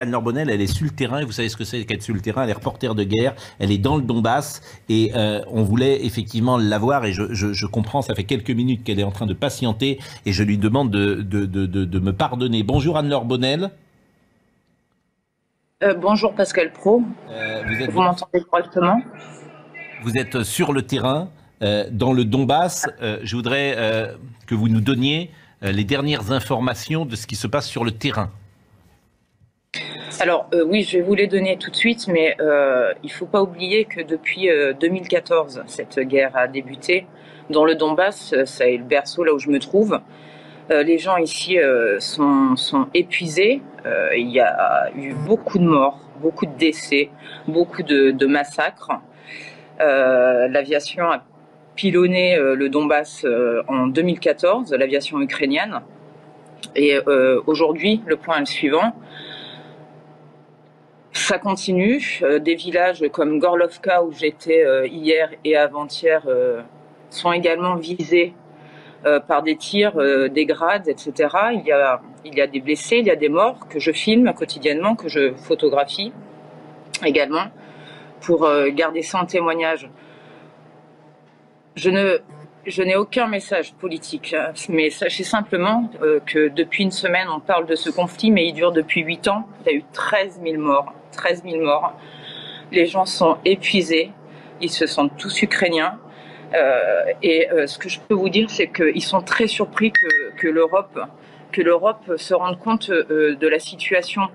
Anne-Laure Bonnel, elle est sur le terrain, et vous savez ce que c'est qu'être sur le terrain, elle est reporter de guerre, elle est dans le Donbass, et on voulait effectivement l'avoir, et je comprends, ça fait quelques minutes qu'elle est en train de patienter, et je lui demande de me pardonner. Bonjour Anne-Laure Bonnel. Bonjour Pascal Pro, Vous êtes, vous m'entendez correctement? vous êtes sur le terrain, dans le Donbass. Je voudrais que vous nous donniez les dernières informations de ce qui se passe sur le terrain. Alors oui, je vais vous les donner tout de suite, mais il ne faut pas oublier que depuis 2014, cette guerre a débuté. Dans le Donbass, ça est le berceau là où je me trouve. Les gens ici sont épuisés. Il y a eu beaucoup de morts, beaucoup de décès, beaucoup de massacres. L'aviation a pilonné le Donbass en 2014, l'aviation ukrainienne. Et aujourd'hui, le point est le suivant. Ça continue. Des villages comme Gorlovka, où j'étais hier et avant-hier, sont également visés par des tirs, des grades, etc. Il y a des blessés, il y a des morts que je filme quotidiennement, que je photographie également, pour garder ça en témoignage. Je n'ai aucun message politique, mais sachez simplement que depuis une semaine, on parle de ce conflit, mais il dure depuis 8 ans. Il y a eu 13 000 morts. 13 000 morts. Les gens sont épuisés. Ils se sentent tous ukrainiens. Ce que je peux vous dire, c'est qu'ils sont très surpris que l'Europe se rende compte de la situation.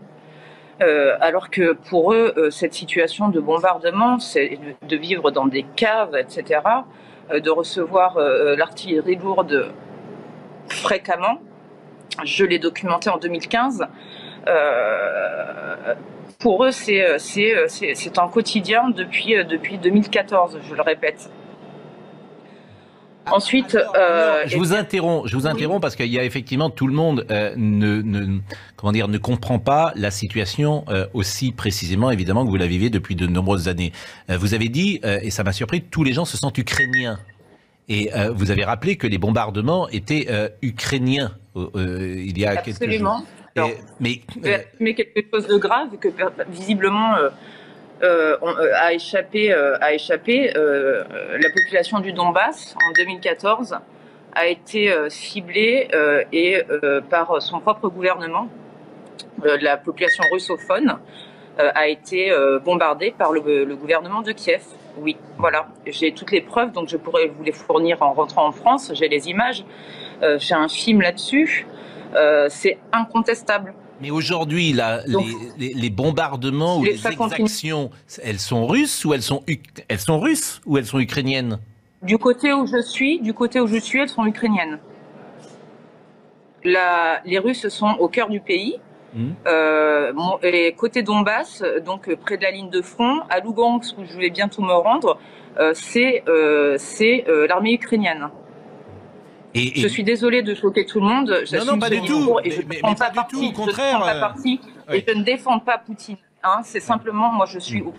Alors que pour eux, cette situation de bombardement, c'est de vivre dans des caves, etc., de recevoir l'artillerie lourde fréquemment. Je l'ai documenté en 2015. Pour eux, c'est un quotidien depuis 2014, je le répète. Ensuite, je vous interromps parce qu'il y a effectivement tout le monde ne comprend pas la situation aussi précisément, évidemment, que vous la vivez depuis de nombreuses années. Vous avez dit, et ça m'a surpris, tous les gens se sentent ukrainiens. Et vous avez rappelé que les bombardements étaient ukrainiens il y a absolument. quelques jours. Mais quelque chose de grave que visiblement a échappé. La population du Donbass en 2014 a été ciblée par son propre gouvernement. La population russophone a été bombardée par le gouvernement de Kiev. Oui, voilà. J'ai toutes les preuves, donc je pourrais vous les fournir en rentrant en France. J'ai les images. J'ai un film là-dessus. C'est incontestable. Mais aujourd'hui, les bombardements ou les exactions, elles sont russes ou elles sont ukrainiennes? Du côté où je suis, elles sont ukrainiennes. Les Russes sont au cœur du pays. Et côté Donbass, donc près de la ligne de front, à Lugansk, où je vais bientôt me rendre, c'est l'armée ukrainienne. Je suis désolée de choquer tout le monde. Non, pas du tout. Et je ne prends pas parti. Au contraire. Et je ne défends pas Poutine. Hein, c'est simplement, moi, je suis au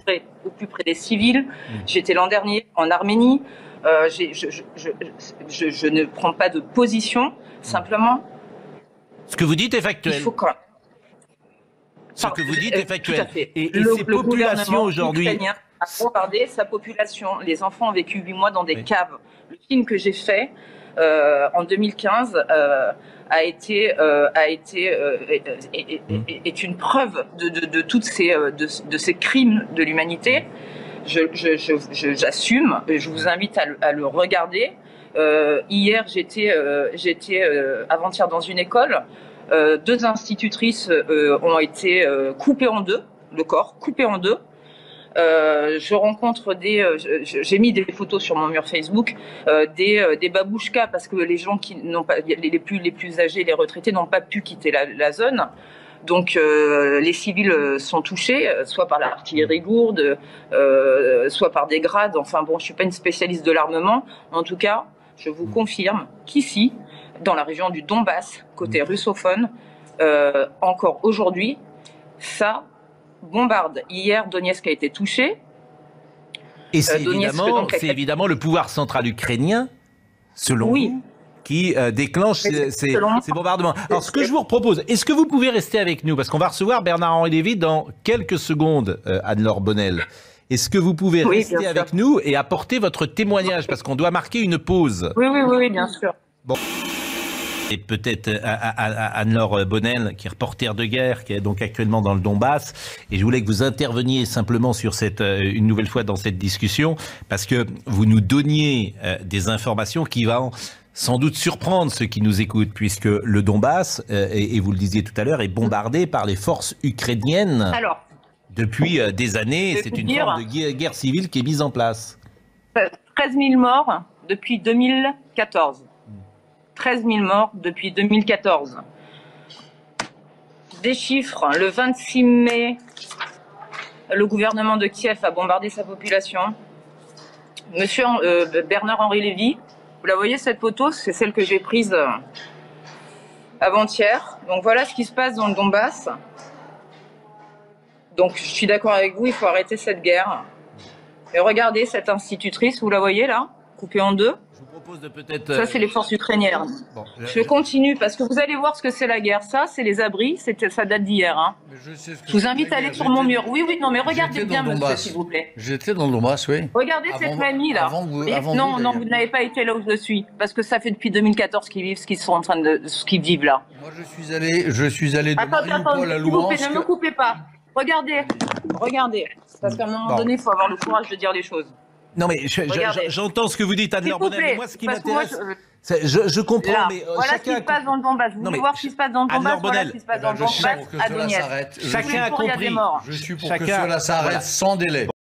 plus près des civils. J'étais l'an dernier en Arménie. Je ne prends pas de position. Simplement. Ce que vous dites est factuel. Il faut quand même. Ce que vous dites est factuel. Et ces populations aujourd'hui a bombardé sa population. Les enfants ont vécu 8 mois dans des caves. Le film que j'ai fait en 2015 est une preuve de toutes ces crimes de l'humanité. J'assume. Je vous invite à le regarder. Hier, j'étais avant-hier dans une école. 2 institutrices ont été coupées en deux, le corps coupé en deux. Je rencontre j'ai mis des photos sur mon mur Facebook, des babouchkas, parce que les gens qui n'ont pas, les plus âgés, les retraités n'ont pas pu quitter la zone. Donc les civils sont touchés, soit par l'artillerie lourde, soit par des grades. Enfin bon, je suis pas une spécialiste de l'armement. En tout cas, je vous confirme qu'ici, dans la région du Donbass, côté russophone, encore aujourd'hui, ça bombarde. Hier, Donetsk a été touché. Et c'est évidemment le pouvoir central ukrainien, selon vous, qui déclenche ces bombardements. Alors, ce que je vous propose, est-ce que vous pouvez rester avec nous? Parce qu'on va recevoir Bernard-Henri Lévy dans quelques secondes, Anne-Laure Bonnel. Est-ce que vous pouvez rester avec nous et apporter votre témoignage? Parce qu'on doit marquer une pause. Oui, bien sûr. Bon. Et peut-être Anne-Laure Bonnel, qui est reporter de guerre, qui est donc actuellement dans le Donbass. Et je voulais que vous interveniez simplement sur une nouvelle fois dans cette discussion, parce que vous nous donniez des informations qui vont sans doute surprendre ceux qui nous écoutent, puisque le Donbass, et vous le disiez tout à l'heure, est bombardé par les forces ukrainiennes. Alors, depuis des années. C'est une forme de guerre civile qui est mise en place. 13 000 morts depuis 2014. 13 000 morts depuis 2014. Des chiffres, le 26 mai, le gouvernement de Kiev a bombardé sa population. Monsieur Bernard-Henri Lévy, vous la voyez cette photo, c'est celle que j'ai prise avant-hier. Donc voilà ce qui se passe dans le Donbass. Donc je suis d'accord avec vous, il faut arrêter cette guerre. Et regardez cette institutrice, vous la voyez là, coupée en deux. Je vous propose de peut-être... Ça, c'est les forces ukrainiennes. Bon, je continue, parce que vous allez voir ce que c'est la guerre. Ça, c'est les abris, ça date d'hier. Hein. Je vous invite à aller sur mon mur. Oui, non, mais regardez bien, monsieur, s'il vous plaît. J'étais dans le Donbass, oui. Regardez cette famille, là. Non, vous n'avez pas été là où je suis, parce que ça fait depuis 2014 qu'ils vivent ce qu'ils vivent là. Moi, je suis allé de Mariupol à Louhansk. Ne me coupez pas. Regardez. Parce qu'à un moment donné, il faut avoir le courage de dire les choses. Non mais j'entends ce que vous dites, Anne-Laure Bonnel, mais moi ce qui m'intéresse, je comprends, là, mais voilà ce qui se passe dans le Donbass. Vous voulez voir ce qui se passe dans le Donbass, voilà ce qui se passe dans le Donbass à Donetsk. Chacun a compris. Je suis pour que cela s'arrête sans délai.